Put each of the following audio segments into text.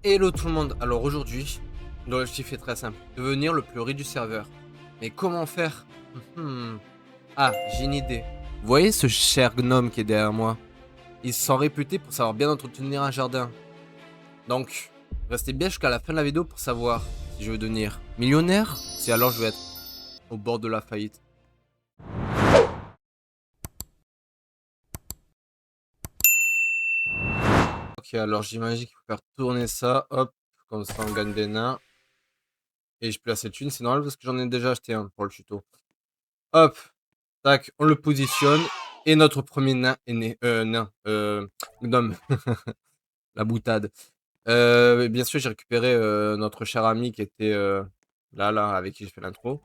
Hello tout le monde, alors aujourd'hui, l'objectif est très simple, devenir le plus riche du serveur. Mais comment faire? Mhm. Ah, j'ai une idée. Vous voyez ce cher gnome qui est derrière moi? Ils sont réputés pour savoir bien entretenir un jardin. Donc, restez bien jusqu'à la fin de la vidéo pour savoir si je veux devenir millionnaire, si alors je vais être au bord de la faillite. Ok, alors j'imagine qu'il faut faire tourner ça, hop, comme ça on gagne des nains. Et je place cette une, c'est normal parce que j'en ai déjà acheté un pour le tuto. Hop, tac, on le positionne. Et notre premier nain est né. Gnome. La boutade. Bien sûr, j'ai récupéré notre cher ami qui était là, avec qui j'ai fait l'intro.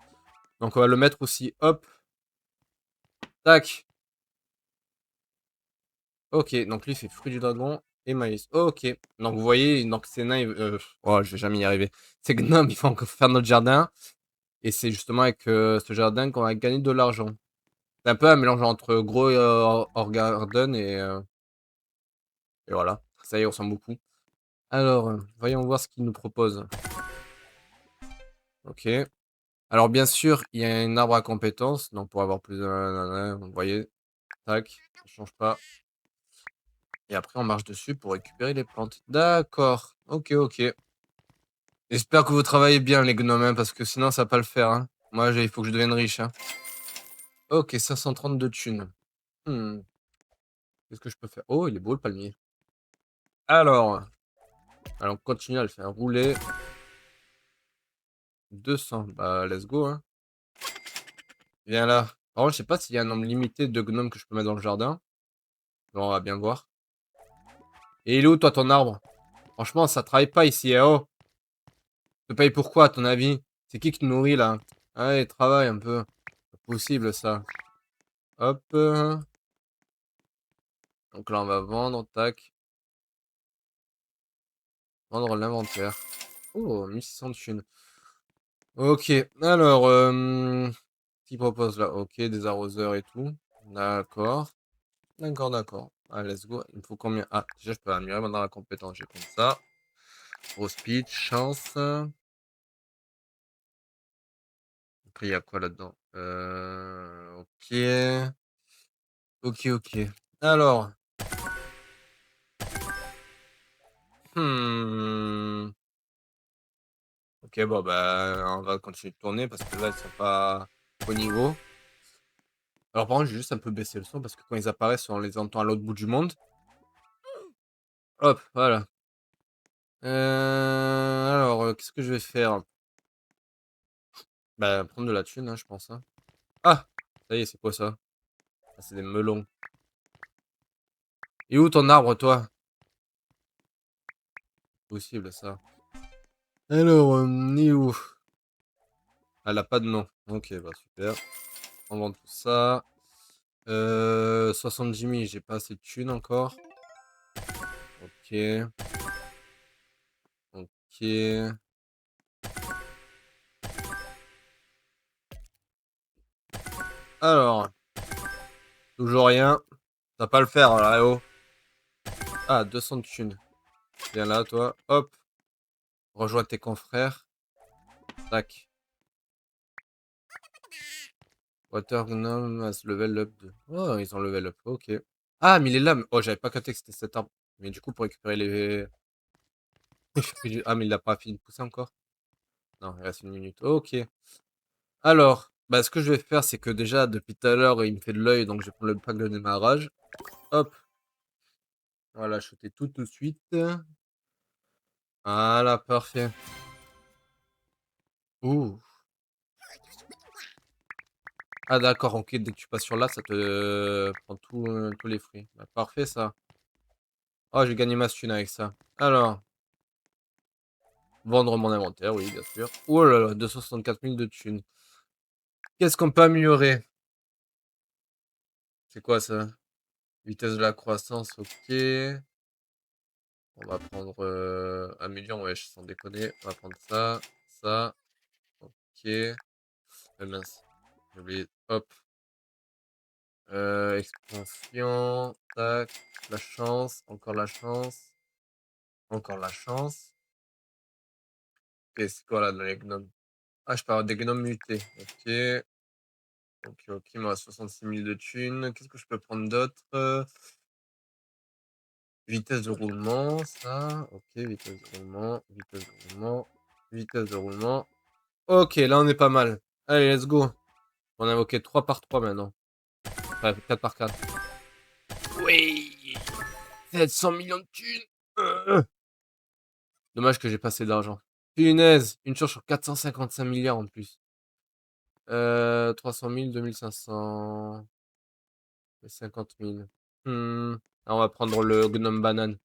Donc, on va le mettre aussi. Hop, tac. Ok, donc lui, c'est fruit du dragon et maïs. Ok. Donc, vous voyez, donc ces nains. Oh, je vais jamais y arriver. Ces gnomes, ils vont encore faire notre jardin. Et c'est justement avec ce jardin qu'on va gagner de l'argent. C'est un peu un mélange entre gros Garden et voilà. Ça y est, on sent beaucoup. Alors, voyons voir ce qu'il nous propose. Ok. Alors, bien sûr, il y a un arbre à compétences. Donc, pour avoir plus de... Vous voyez, tac, ça change pas. Et après, on marche dessus pour récupérer les plantes. D'accord. Ok, ok. J'espère que vous travaillez bien, les gnomes, hein, parce que sinon, ça va pas le faire. Hein. Moi, il faut que je devienne riche. Hein. Ok, 532 thunes. Hmm, qu'est-ce que je peux faire? Oh, il est beau, le palmier. Alors, on continue à le faire rouler. 200. Bah, let's go, hein. Viens là. Par contre, je sais pas s'il y a un nombre limité de gnomes que je peux mettre dans le jardin. Bon, on va bien voir. Et il est où, toi, ton arbre? Franchement, ça travaille pas ici, eh oh. Tu te payes pourquoi, à ton avis? C'est qui te nourrit, là? Allez, travaille un peu. C'est pas possible, ça. Hop. Donc là, on va vendre, tac. Vendre l'inventaire. Oh, 1600 thunes. Ok, alors, qui propose là? Ok, des arroseurs et tout. D'accord. D'accord, d'accord. Allez, let's go. Il me faut combien? Ah, déjà, je peux améliorer maintenant la compétence. Je vais prendre ça. Gros speed, chance. Après, il y a quoi là-dedans? Ok. Ok, ok. Alors. Hmm. Ok, bon, bah, on va continuer de tourner parce que là, ils sont pas au niveau. Alors, par contre, j'ai juste un peu baissé le son parce que quand ils apparaissent, on les entend à l'autre bout du monde. Hop, voilà. Alors, qu'est-ce que je vais faire? Bah, prendre de la thune, hein, je pense. Hein. Ah! Ça y est, c'est quoi ça? Ah, c'est des melons. Et où ton arbre, toi? Possible, ça. Alors, il est où? Elle a pas de nom. Ok, bah super. On vend tout ça. 70 000, j'ai pas assez de thunes encore. Ok. Ok. Alors, toujours rien. Ça va pas le faire, là, eh oh. Ah, 200 de thunes. Viens là, toi. Hop. Rejoins tes confrères. Tac. Water Gnome has level up 2. Oh, ils ont level up. Ok. Ah, mais il est là. Oh, j'avais pas capté que c'était cet arbre. Mais du coup, pour récupérer les... Ah, mais il a pas fini de pousser encore. Non, il reste une minute. Ok. Alors, bah, ce que je vais faire, c'est que déjà, depuis tout à l'heure, il me fait de l'œil, donc je vais prendre le pack de démarrage. Hop. Voilà, shooter tout de suite. Voilà, parfait. Ouh. Ah, d'accord, ok. Dès que tu passes sur là, ça te prend tous les fruits. Bah, parfait, ça. Oh, j'ai gagné ma thune avec ça. Alors, vendre mon inventaire, oui, bien sûr. Oh là là, 264 000 de thunes. Qu'est-ce qu'on peut améliorer? C'est quoi ça? Vitesse de la croissance, ok. On va prendre 1 million, wesh, sans déconner. On va prendre ça, ça, ok. Mince, j'ai oublié. Hop. Expansion, tac. La chance, encore la chance. Encore la chance. OK, c'est quoi là dans les gnomes? Ah, je peux avoir des gnomes mutés. OK. OK, OK, il me reste 66 000 de thunes. Qu'est-ce que je peux prendre d'autre? Vitesse de roulement, ça. OK, vitesse de roulement, vitesse de roulement, vitesse de roulement. OK, là, on est pas mal. Allez, let's go. On a invoqué 3 par 3 maintenant. Enfin, 4 par 4. Oui! 700 millions de thunes! Dommage que j'ai pas assez d'argent. Punaise! Une chance sur 455 milliards en plus. 300 000, 2500, 50 000. Hmm. Ah, on va prendre le gnome banane.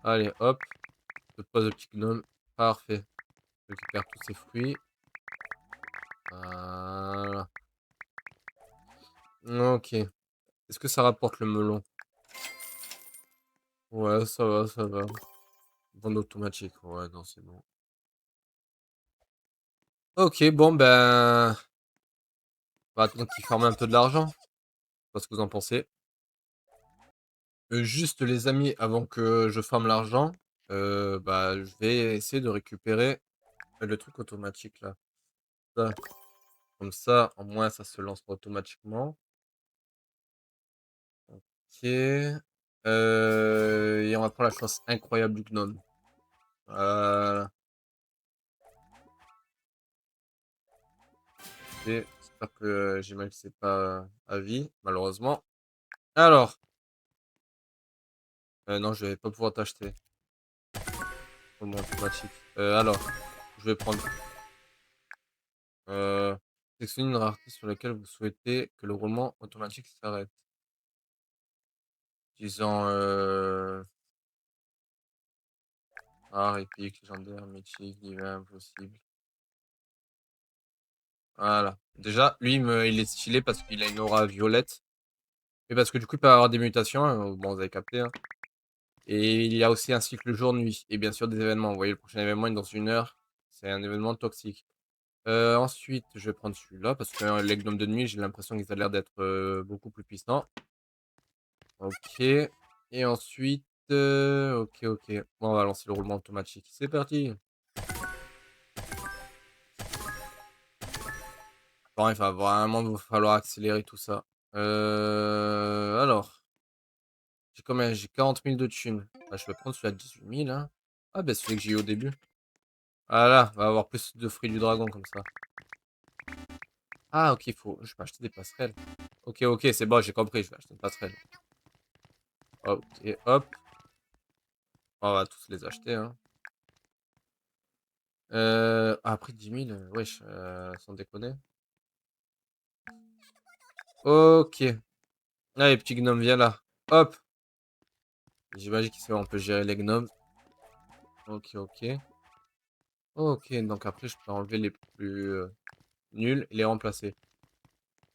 Allez, hop. Je pose le petit gnome. Parfait. Je récupère tous ces fruits. Voilà. Ok. Est-ce que ça rapporte le melon? Ouais, ça va, ça va. Vente automatique. Ouais, non, c'est bon. Ok, bon, ben. On va attendre qu'il farme un peu de l'argent. Je sais pas ce que vous en pensez. Juste, les amis, avant que je farme l'argent, bah, je vais essayer de récupérer le truc automatique là. Ça. Comme ça, au moins, ça se lance automatiquement. Ok. Et on va prendre la chance incroyable du gnome. Voilà. Et j'espère que j'imagine que c'est pas à vie, malheureusement. Alors, non, je vais pas pouvoir t'acheter. Roulement automatique. Alors, je vais prendre. Euh, Sélectionnez une rareté sur laquelle vous souhaitez que le roulement automatique s'arrête. Disons rare, épique, légendaire, mythique, divin, impossible. Voilà. Déjà, lui, il est stylé parce qu'il a une aura violette. Et parce que du coup, il peut avoir des mutations, hein, bon, vous avez capté, hein. Et il y a aussi un cycle jour-nuit. Et bien sûr, des événements. Vous voyez, le prochain événement est dans 1 heure. C'est un événement toxique. Ensuite, je vais prendre celui-là parce que les gnomes de nuit, j'ai l'impression qu'ils ont l'air d'être beaucoup plus puissants. Ok. Et ensuite, ok, ok. Bon, on va lancer le roulement automatique. C'est parti. Bon, il va vraiment falloir accélérer tout ça. Alors, j'ai combien? J'ai 40 000 de thunes. Ah, je vais prendre celui à 18 000, hein. Ah, ben celui que j'ai eu au début. Voilà, on va avoir plus de fruits du dragon comme ça. Ah, ok, je peux acheter des passerelles. Ok, ok, c'est bon, j'ai compris, je vais acheter une passerelle. Ok, hop. On va tous les acheter, hein. Après 10 000, wesh, sans déconner. Ok. Allez, petit gnome, viens là. Hop. J'imagine qu'on peut gérer les gnomes. Ok, ok. Ok, donc après, je peux enlever les plus nuls et les remplacer.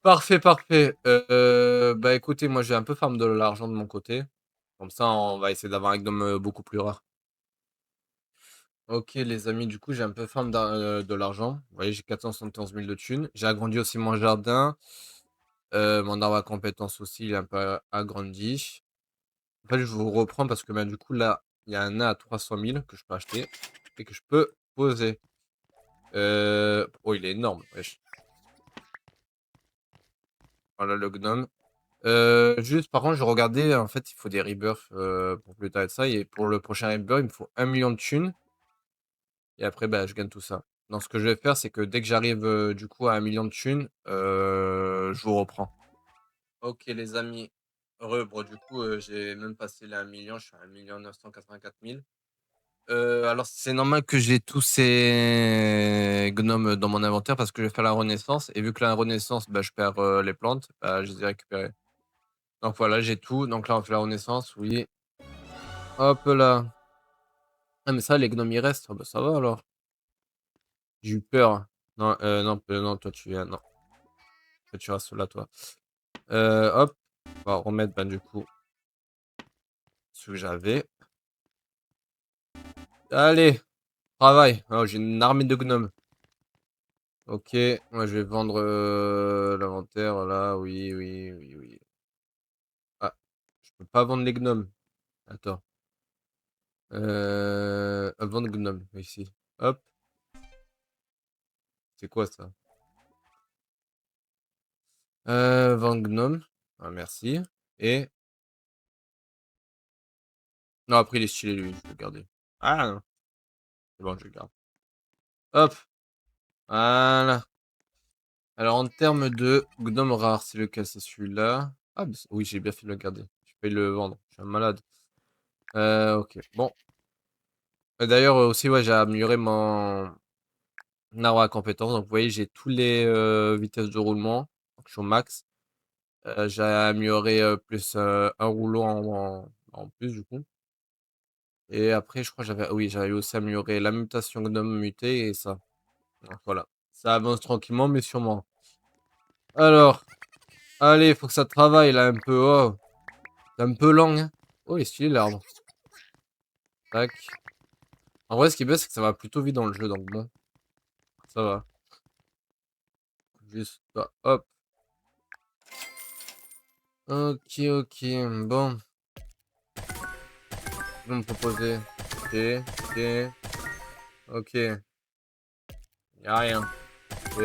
Parfait, parfait. Bah écoutez, moi j'ai un peu farm de l'argent de mon côté. Comme ça, on va essayer d'avoir un gnome beaucoup plus rare. Ok, les amis, du coup, j'ai un peu farm de l'argent. Vous voyez, j'ai 471 000 de thunes. J'ai agrandi aussi mon jardin. Mon arbre à compétences aussi, il est un peu agrandi. En fait, je vous reprends parce que bah, du coup, là, il y a un nain à 300 000 que je peux acheter et que je peux poser. Oh, il est énorme. Wesh. Voilà le gnome. Juste, par contre, je regardais, en fait, il faut des rebirths pour plus tard et ça. Et pour le prochain rebirth, il me faut 1 million de thunes. Et après, bah, je gagne tout ça. Donc, ce que je vais faire, c'est que dès que j'arrive du coup à 1 million de thunes, je vous reprends. Ok, les amis. Heureux, bon, du coup, j'ai même passé les 1 million. Je suis à 1 984 000. Alors, c'est normal que j'ai tous ces gnomes dans mon inventaire parce que je vais faire la renaissance. Et vu que la renaissance, bah, je perds les plantes, bah, je les ai récupérées. Donc voilà, j'ai tout. Donc là, on fait la renaissance, oui. Hop là. Ah, mais ça, les gnomes, ils restent. Ah, bah, ça va alors. J'ai eu peur. Non, non, non, toi, non, toi, tu restes là, toi. Hop. On va remettre, ben, du coup, ce que j'avais. Allez, travail. Oh, j'ai une armée de gnomes. Ok, moi, je vais vendre l'inventaire, là. Oui, oui, oui, oui. Ah, je peux pas vendre les gnomes. Attends. Vendre gnome, ici. Hop. C'est quoi ça? Van Gnome. Ah, merci. Et... Non, après, il est stylé, lui. Je vais le garder. Ah, non. C'est bon, je le garde. Hop. Voilà. Alors, en termes de gnome rare, c'est lequel? C'est celui-là. Ah, oui, j'ai bien fait de le garder. Je peux le vendre. Je suis un malade. Ok. Bon. D'ailleurs, aussi, ouais, j'ai amélioré mon arbre à compétences. Donc, vous voyez, j'ai tous les vitesses de roulement. Donc, je suis au max. J'ai amélioré plus un rouleau en plus, du coup. Et après, je crois que oui, j'avais aussi amélioré la mutation gnome muté et ça. Donc, voilà. Ça avance tranquillement, mais sûrement. Alors, allez, faut que ça travaille là un peu. Oh, c'est un peu lent, hein. Oh, il est stylé l'arbre. Tac. En vrai, ce qui est bien, c'est que ça va plutôt vite dans le jeu, donc bon, ça va. Juste, bah, hop. Ok, ok, bon. Vous me proposez. Ok, ok, ok. Y'a rien. Ok.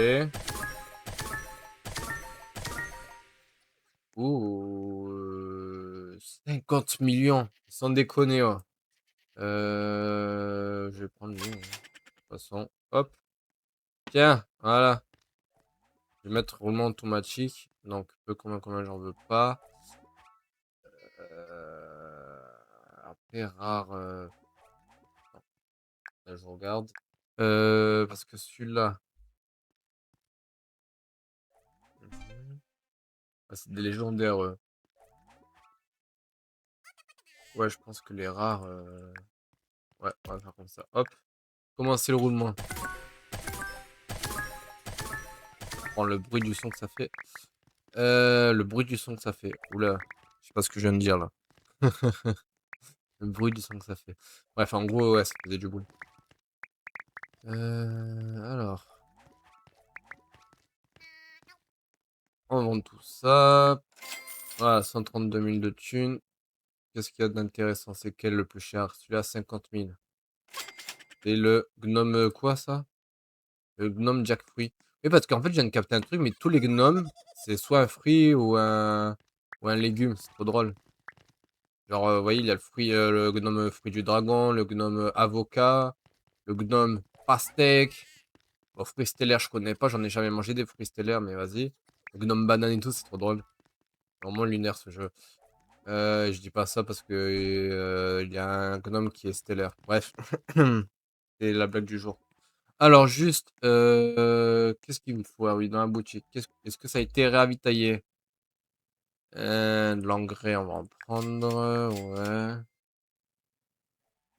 Ouh, 50 millions. Sans déconner, oh. Je vais prendre lui, hein. De toute façon, hop. Tiens, voilà. Je vais mettre roulement automatique. Donc, peu combien j'en veux pas. Après, rare. Non, là, je regarde. Parce que celui-là. Ah, c'est des légendaires. Ouais, je pense que les rares. Ouais, on va faire comme ça. Hop. Commencer le roulement. Prends le bruit du son que ça fait. Le bruit du son que ça fait. Oula. Je sais pas ce que je viens de dire là. Le bruit du son que ça fait. Bref, en gros, ouais, ça faisait du bruit. Alors. On vend tout ça. Voilà, 132 000 de thunes. Qu'est-ce qu'il y a d'intéressant? C'est quel le plus cher? Celui-là, 50 000. Et le gnome quoi, ça? Le gnome jackfruit. Oui, parce qu'en fait, je viens de capter un truc, mais tous les gnomes, c'est soit un fruit ou un légume. C'est trop drôle. Genre, vous voyez, il y a le fruit, le gnome fruit du dragon, le gnome avocat, le gnome pastèque. Bon, fruits stellaires, je connais pas, j'en ai jamais mangé des fruits stellaires, mais vas-y. Le gnome banane et tout, c'est trop drôle. Vraiment lunaire ce jeu. Je dis pas ça parce que il y a un gnome qui est stellaire. Bref, c'est la blague du jour. Alors juste, qu'est-ce qu'il me faut? Ah oui, dans la boutique. Est-ce que ça a été ravitaillé? De l'engrais, on va en prendre. Ouais.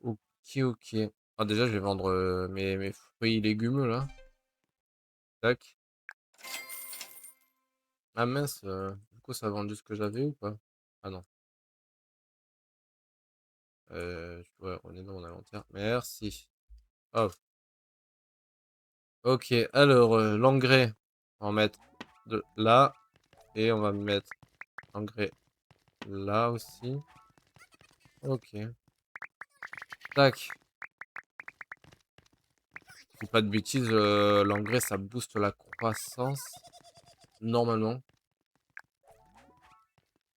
Ok, ok. Ah, déjà, je vais vendre mes fruits et légumes là. Tac. Ah mince, du coup, ça a vendu ce que j'avais ou pas? Ah non. Ouais, on est dans mon inventaire. Merci. Hop. Ok, alors, l'engrais. On va mettre de là. Et on va mettre l'engrais là aussi. Ok. Tac. Je dis pas de bêtises, l'engrais, ça booste la croissance. Normalement.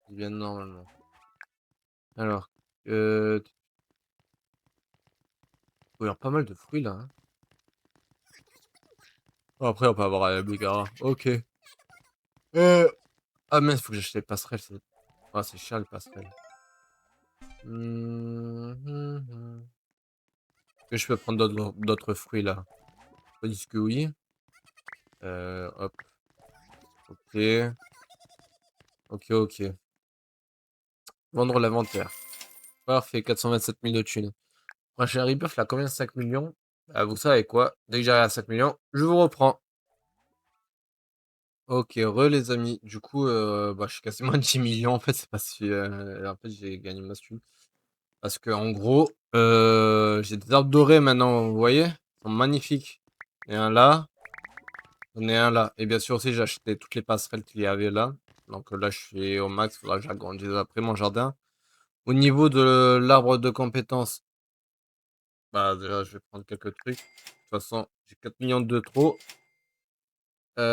Je dis bien normalement. Alors, faut y avoir pas mal de fruits là, hein. Oh, après, on peut avoir la Bigara. Ok. Ah mince, faut que j'achète les passerelles. Ah, c'est cher les passerelles. Est-ce que je peux prendre d'autres fruits là? Ils disent que oui. Hop. Ok. Ok, ok. Vendre l'inventaire. Parfait, 427 000 de thunes. Prochain rebirth, là, combien? 5 millions? Ah, vous savez quoi? Dès que j'arrive à 5 millions, je vous reprends. Ok, les amis. Du coup, bah, je suis quasiment à 10 millions. En fait, c'est parce que en fait, j'ai gagné ma thune. Parce que en gros, j'ai des arbres dorés maintenant, vous voyez? Ils sont magnifiques. Et un là, j'en ai un là. Et bien sûr aussi, j'ai acheté toutes les passerelles qu'il y avait là. Donc là, je suis au max. Faudra que j'agrandisse après mon jardin. Au niveau de l'arbre de compétences, Bah, déjà, je vais prendre quelques trucs. De toute façon, j'ai 4 millions de trop. Hop,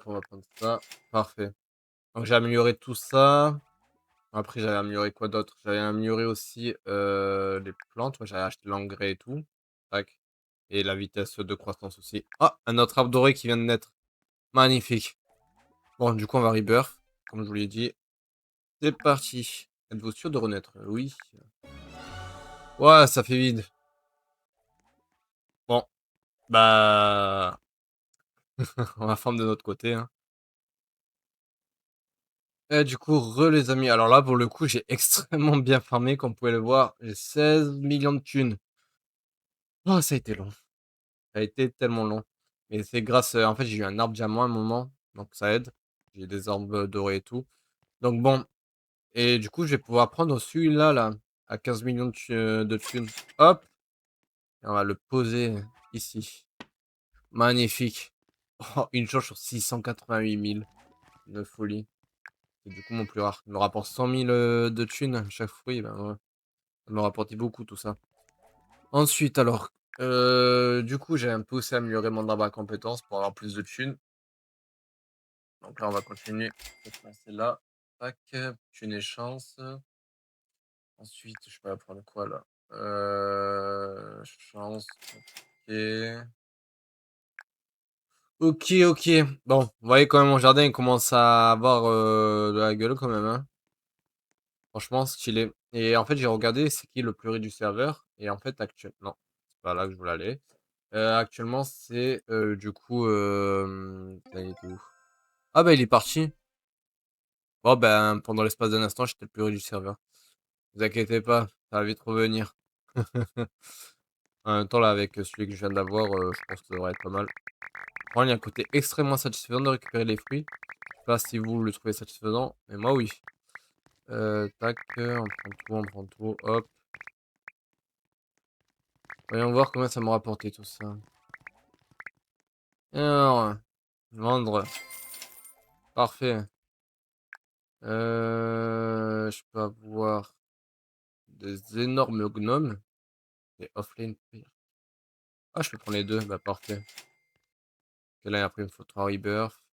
on va prendre ça. Parfait. Donc j'ai amélioré tout ça. Après, j'avais amélioré quoi d'autre? J'avais amélioré aussi, les plantes. Ouais, j'avais acheté l'engrais et tout. Tac, et la vitesse de croissance aussi. Ah! Un autre arbre doré qui vient de naître. Magnifique. Bon, du coup, on va rebirth, comme je vous l'ai dit. C'est parti. Êtes-vous sûr de renaître? Oui. Ouais, ça fait vide. Bon, bah, on va farm de notre côté, hein. Et du coup, les amis. Alors là, pour le coup, j'ai extrêmement bien farmé, comme vous pouvez le voir. J'ai 16 millions de thunes. Oh, ça a été long. Ça a été tellement long. Mais c'est grâce, en fait, j'ai eu un arbre diamant à un moment, donc ça aide. J'ai des orbes dorés et tout. Donc bon, et du coup, je vais pouvoir prendre celui-là, là, à 15 millions de thunes. Hop, et on va le poser ici. Magnifique. Oh, une chance sur 688 000. Une folie. C'est du coup mon plus rare. Il me rapporte 100 000 de thunes chaque fruit. Ben, ouais. Ça me rapportait beaucoup tout ça. Ensuite, alors, du coup, j'ai un peu aussi amélioré mon arbre à compétences pour avoir plus de thunes. Donc là, on va continuer. Cette là. Tac, thunes et chance. Ensuite, je peux apprendre quoi là? Chance. Ok. Ok, ok. Bon, vous voyez quand même mon jardin il commence à avoir de la gueule quand même, hein. Franchement, stylé. Et en fait, j'ai regardé c'est qui le plus riche du serveur. Et en fait, actuellement, non, c'est pas là que je voulais aller. Actuellement, c'est du coup. Putain, il était où? Ah, bah, il est parti. Bon, ben, pendant l'espace d'un instant, j'étais le plus riche du serveur. Vous inquiétez pas, ça va vite revenir. En même temps, là, avec celui que je viens d'avoir, je pense que ça devrait être pas mal. Franchement, il y a un côté extrêmement satisfaisant de récupérer les fruits. Je sais pas si vous le trouvez satisfaisant, mais moi, oui. Tac, on prend tout, on prend tout, hop. Voyons voir combien ça m'a rapporté tout ça. Alors, vendre. Parfait. Je peux avoir des énormes gnomes. Des offlane. Ah, je peux prendre les deux. Bah, parfait. Et là, après, il me faut 3 rebirth.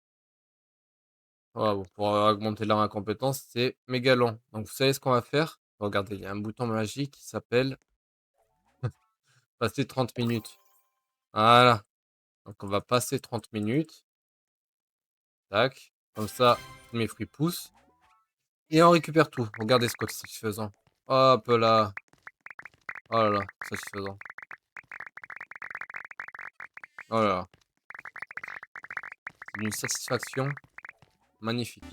Ah, bon, pour augmenter l'arme à compétence, c'est méga long. Donc, vous savez ce qu'on va faire? Regardez, il y a un bouton magique qui s'appelle passer 30 minutes. Voilà. Donc, on va passer 30 minutes. Tac. Comme ça, tous mes fruits poussent. Et on récupère tout. Regardez ce côté satisfaisant. Hop là. Oh là là, satisfaisant. Oh là là. C'est une satisfaction magnifique.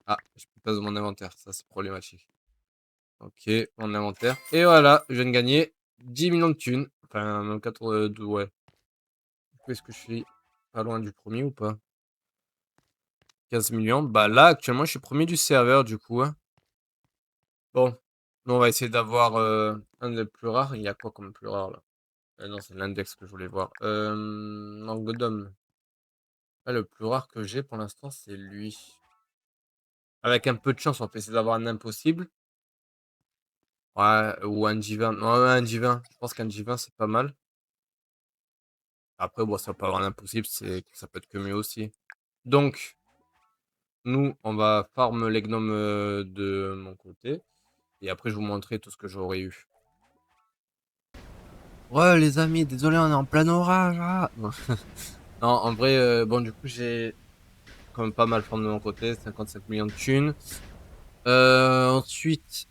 Ah, je peux pas de mon inventaire. Ça, c'est problématique. Ok, mon inventaire. Et voilà, je viens de gagner 10 millions de thunes. Enfin, même 4, ouais. Est-ce que je suis pas loin du premier ou pas? 15 millions. Bah là, actuellement, je suis premier du serveur, du coup, hein. Bon, nous, on va essayer d'avoir un des plus rares. Il y a quoi comme plus rare, là? Non, c'est l'index que je voulais voir. Non, Godom. Ah, le plus rare que j'ai pour l'instant, c'est lui. Avec un peu de chance, on peut essayer d'avoir un impossible. Ouais, ou un J20. Ouais, ouais, un J20. Je pense qu'un J20, c'est pas mal. Après, bon, ça peut avoir un impossible, ça peut être que mieux aussi. Donc, nous, on va farm les gnomes de mon côté. Et après, je vous montrerai tout ce que j'aurais eu. Ouais, les amis, désolé, on est en plein orage. Ah. Non. Non, en vrai, bon, du coup, j'ai quand même pas mal farm de mon côté. 55 millions de thunes. Ensuite,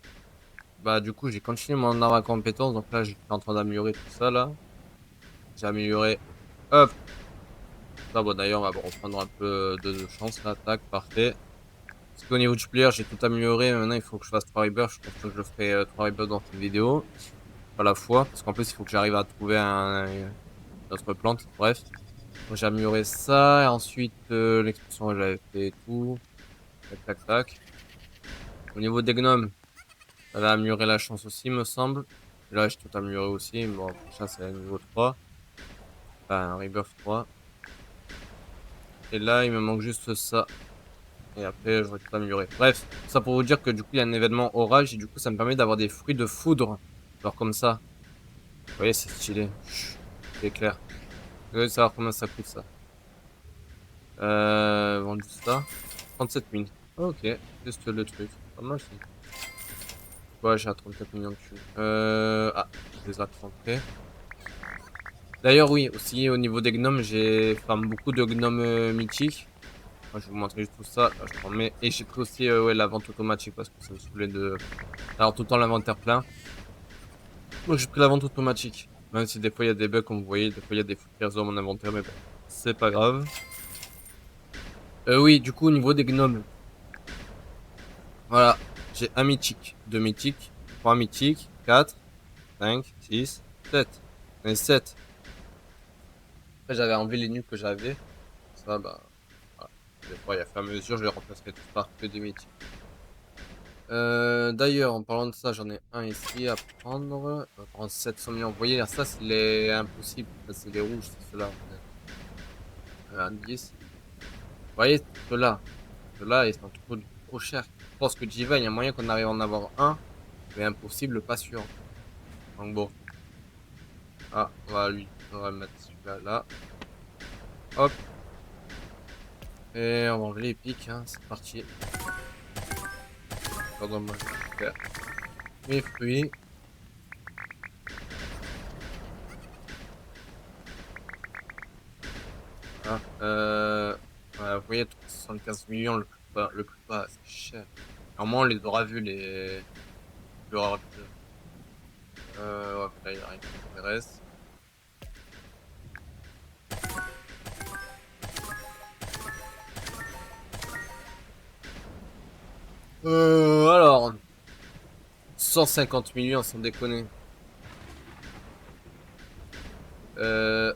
bah, du coup, j'ai continué mon arbre à compétences. Donc là, je suis en train d'améliorer tout ça, là. J'ai amélioré. Hop. Ça, bon, d'ailleurs, on va reprendre un peu de chance, là. Tac, parfait. Parce qu'au niveau du player, j'ai tout amélioré. Maintenant, il faut que je fasse 3 rebirths. Je pense que je le ferai 3 rebirths dans cette vidéo. Pas la fois. Parce qu'en plus, il faut que j'arrive à trouver une autre plante. Bref. Donc, j'ai amélioré ça. Et ensuite, l'expression que j'avais fait et tout. Tac, tac, tac. Au niveau des gnomes, j'avais amélioré la chance aussi, me semble. Et là, j'ai tout amélioré aussi. Bon, le prochain, c'est un niveau 3. Enfin, un rebirth 3. Et là, il me manque juste ça. Et après, j'aurais tout amélioré. Bref, ça pour vous dire que du coup, il y a un événement orage. Et du coup, ça me permet d'avoir des fruits de foudre. Genre comme ça. Vous voyez, c'est stylé. Chut, c'est clair. Je veux savoir combien ça coûte ça. Vendu ça. 37 000. Ok, juste le truc. Pas mal ça. Ouais, j'ai à 34 millions de thunes. Ah, je les ai rentrés. D'ailleurs, oui, aussi au niveau des gnomes, j'ai farm beaucoup de gnomes mythiques. Moi, je vais vous montrer juste tout ça. Là, je prends mes... Et j'ai pris aussi ouais, la vente automatique parce que ça me saoulait de... Alors, tout le temps l'inventaire plein. Moi, j'ai pris la vente automatique. Même si des fois, il y a des bugs, comme vous voyez. Des fois, il y a des trucs qui restent dans mon inventaire, mais bon, c'est pas grave. Oui, du coup, au niveau des gnomes, voilà. J'ai un mythique, deux mythiques, trois mythiques, 4, 5, 6, 7. Mais 7. Après, j'avais enlevé les nuls que j'avais. Ça, bah, voilà. Des fois, il y a fait à mesure, je les remplacerai tous par que des mythiques. D'ailleurs, en parlant de ça, j'en ai un ici à prendre. On va prendre 700 millions. Vous voyez, là, ça, c'est les impossibles. Ça, c'est les rouges, c'est ceux-là. Un 10. Vous voyez, ceux-là. Ceux-là, ils sont trop chers. Je pense que Jiva, il y a moyen qu'on arrive à en avoir un. Mais impossible, pas sûr. Donc bon. Ah, on va le mettre celui-là là. Hop. Et on va enlever les pics, hein. C'est parti. Pardon, moi, je vais faire mes fruits. Hein. Ouais, vous voyez, 75 millions le plus bas, c'est cher. Normalement, on les aura vus, les. Le rare de- ouais, là, il y a rien qui m'intéresse. Alors, 150 millions, sans déconner.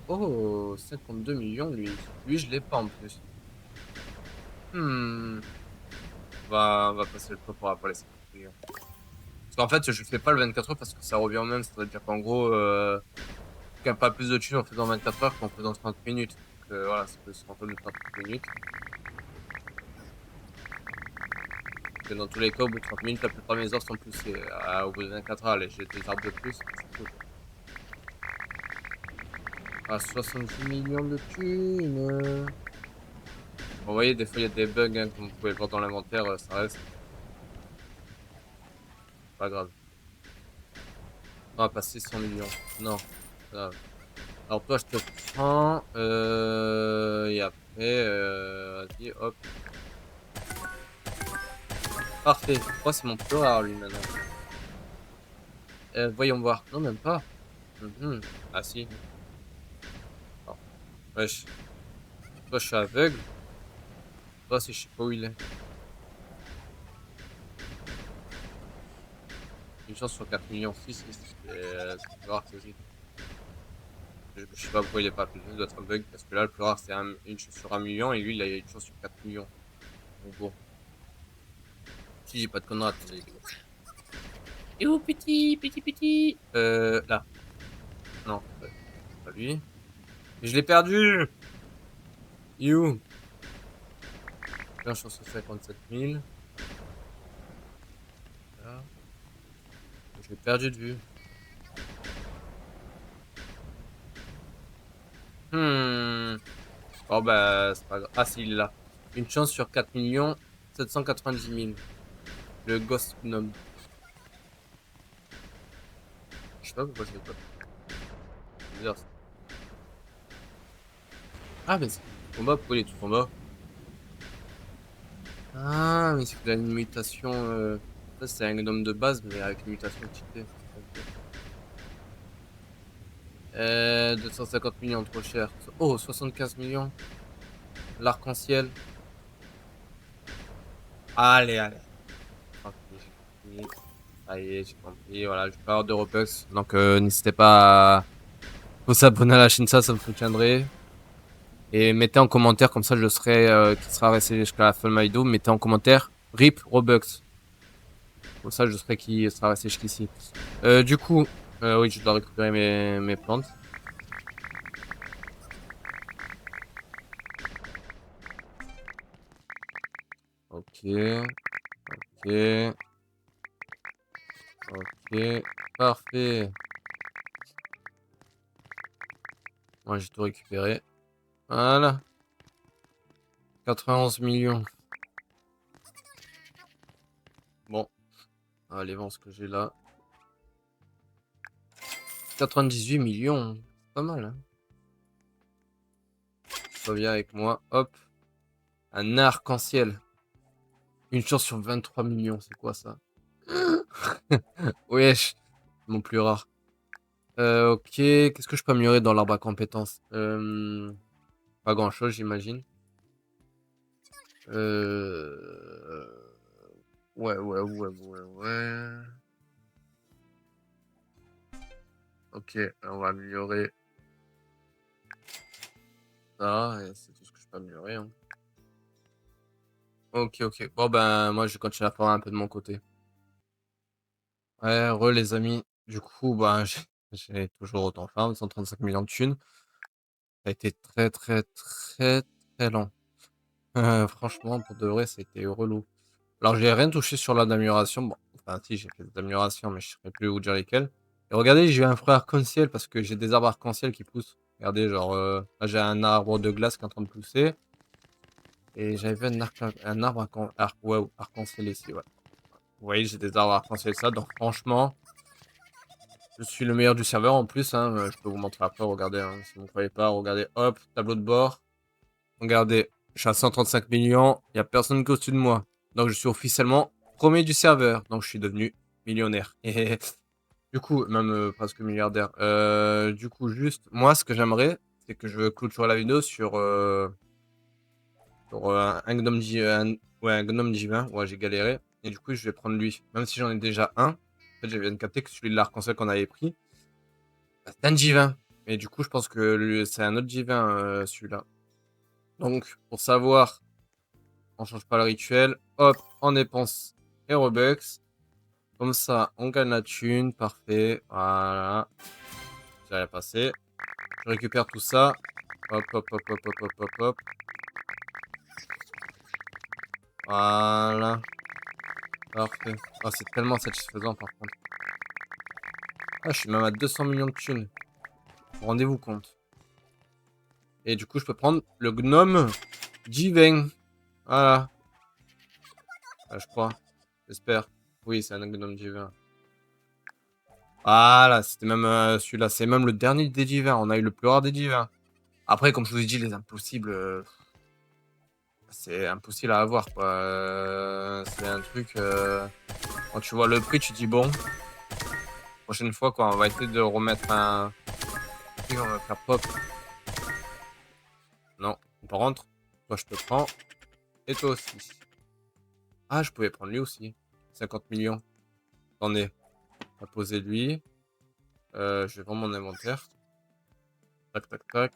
Oh, 52 millions, lui. Lui, je l'ai pas en plus. Hmm. On va passer le top pour après les 50 millions. Parce qu'en fait, je fais pas le 24 heures parce que ça revient au même. C'est-à-dire qu'en gros, tu gagnes pas plus de thunes en faisant 24 heures qu'en faisant 30 minutes. Donc voilà, c'est plus rentable de faire 30 minutes. Que dans tous les cas, au bout de 30 minutes, la plupart de mes heures sont poussées. Au bout de 24 heures, allez, j'ai des arbres de plus. C'est cool. À 70 millions de thunes. Bon, vous voyez, des fois, il y a des bugs, hein, comme vous pouvez le voir dans l'inventaire, ça reste pas grave. On va passer 100 millions. Non, grave. Alors toi, je te prends. Et après, vas-y, hop. Parfait. Moi, c'est mon plus rare, lui, maintenant. Voyons voir. Non, même pas. Mhm. Ah, si. Non. Wesh. Toi, je suis aveugle. Toi, si je sais pas où il est. Une chance sur 4 millions 6, c'est plus rare que logique. Je sais pas pourquoi il est pas plus. Il doit être un bug. Parce que là, le plus rare, c'est une chance sur 1 million. Et lui, il a une chance sur 4 millions. Donc bon. Si j'ai pas de conneries, attendez. Et où, petit, petit, petit? Là. Non, pas lui. Mais je l'ai perdu! You! Là, je suis sur 57 000. Là. Je l'ai perdu de vue. Hmm. Oh, bah, c'est pas grave. Ah, si, il est là. Une chance sur 4 millions 790 000. Le Ghost Gnome. Je sais pas pourquoi c'est pas. C'est bizarre, ça. Ah, mais c'est tout en bas. Pourquoi il est tout en bas? Ah, mais c'est que la mutation. Ça, c'est un gnome de base, mais avec une mutation cheatée. Ok. 250 millions, trop cher. Oh, 75 millions. L'arc-en-ciel. Allez, allez. Tranquille, j'ai compris. Ça y est, j'ai compris. Voilà, je vais pas avoir de Robux. Donc, n'hésitez pas à vous abonner à la chaîne, ça me soutiendrait. Et mettez en commentaire, comme ça je serai, qui sera resté jusqu'à la fin de ma vidéo. Mettez en commentaire RIP Robux. Comme ça je serai qui sera resté jusqu'ici. Du coup, oui, je dois récupérer mes plantes. Ok. Ok. Ok, parfait. Moi, j'ai tout récupéré. Voilà. 91 millions. Bon, allez, voir ce que j'ai là. 98 millions. Pas mal, hein. Reviens avec moi. Hop. Un arc-en-ciel. Une chance sur 23 millions. C'est quoi ça? Wesh. Mon plus rare. Ok. Qu'est-ce que je peux améliorer dans l'arbre à compétences? Pas grand-chose, j'imagine. Euh... Ouais. Ok, on va améliorer ça. Et c'est tout ce que je peux améliorer, hein. Ok. Bon, ben, moi, je continue à faire un peu de mon côté. Ouais, les amis. Du coup, ben, j'ai toujours autant farm, 135 millions de thunes. Ça a été très lent. Franchement, pour de vrai, c'était relou. Alors, j'ai rien touché sur la d'amélioration. Bon, enfin, si, j'ai fait des améliorations, mais je ne saurais plus vous dire lesquelles. Et regardez, j'ai un fruit arc-en-ciel parce que j'ai des arbres arc-en-ciel qui poussent. Regardez, genre, là, j'ai un arbre de glace qui est en train de pousser. Et j'avais vu un arbre arc-en-ciel ici, ouais. Vous voyez, j'ai des arbres arc-en-ciel ça, donc franchement, je suis le meilleur du serveur en plus, hein. Je peux vous montrer après, regardez, hein, si vous ne croyez pas, regardez, hop, tableau de bord. Regardez, je suis à 135 millions, il n'y a personne qui est au-dessus de moi. Donc je suis officiellement premier du serveur, donc je suis devenu millionnaire. Et du coup, même presque milliardaire. Du coup, juste, moi, ce que j'aimerais, c'est que je veux clôturer la vidéo sur, un gnome ouais, un gnome divin. Ouais, j'ai galéré. Et du coup, je vais prendre lui. Même si j'en ai déjà un. En fait, je viens de capter que celui de l'arc-en-ciel qu'on avait pris, bah, c'est un divin. Et du coup, je pense que c'est un autre divin, celui-là. Donc, pour savoir, on change pas le rituel. Hop, on dépense et Robux. Comme ça, on gagne la thune. Parfait. Voilà. J'ai rien passé. Je récupère tout ça. Hop. Voilà. Parfait. Ah, c'est tellement satisfaisant par contre. Ah, je suis même à 200 millions de thunes. Rendez-vous compte. Et du coup, je peux prendre le gnome divin. Voilà. Ah, je crois. J'espère. Oui, c'est un gnome divin. Voilà, c'était même celui-là. C'est même le dernier des divins. On a eu le plus rare des divins. Après, comme je vous ai dit, les impossibles, c'est impossible à avoir, quoi. C'est un truc. Quand tu vois le prix, tu dis bon. Prochaine fois, quoi, on va essayer de remettre un. On va faire pop. Non, par contre, toi, je te prends. Et toi aussi. Ah, je pouvais prendre lui aussi. 50 millions. Attendez. On va poser lui. Je vais vendre mon inventaire. Tac.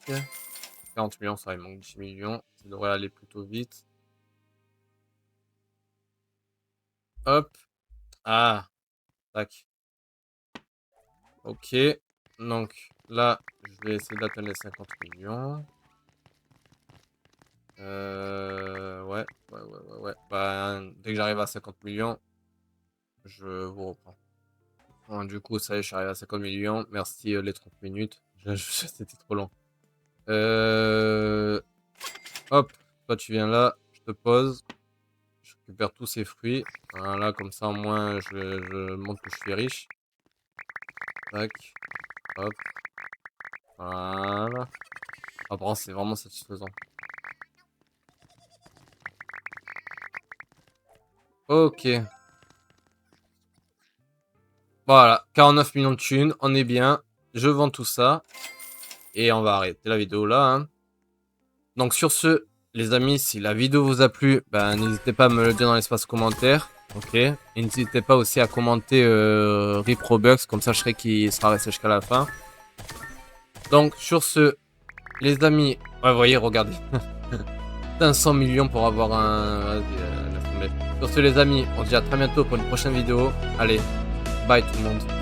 40 millions, ça, il manque 10 millions. Ça devrait aller plutôt vite. Hop. Ah. Tac. Ok. Donc, là, je vais essayer d'atteindre les 50 millions. Ouais. Bah, dès que j'arrive à 50 millions, je vous reprends. Bon, du coup, ça y est, je suis arrivé à 50 millions. Merci les 30 minutes. C'était trop long. Hop, toi tu viens là, je te pose. Je récupère tous ces fruits. Voilà, comme ça au moins je montre que je suis riche. Tac, hop, voilà. Après, c'est vraiment satisfaisant. Ok. Voilà, 49 millions de thunes, on est bien. Je vends tout ça. Et on va arrêter la vidéo là, hein. Donc sur ce, les amis, si la vidéo vous a plu, ben, n'hésitez pas à me le dire dans l'espace commentaire. Ok. Et n'hésitez pas aussi à commenter RIP Robux, comme ça je serai qui sera resté jusqu'à la fin. Donc sur ce, les amis, ouais, vous voyez, regardez. 500 millions pour avoir un... Vas-y, laisse tomber. Sur ce les amis, on se dit à très bientôt pour une prochaine vidéo. Allez, bye tout le monde.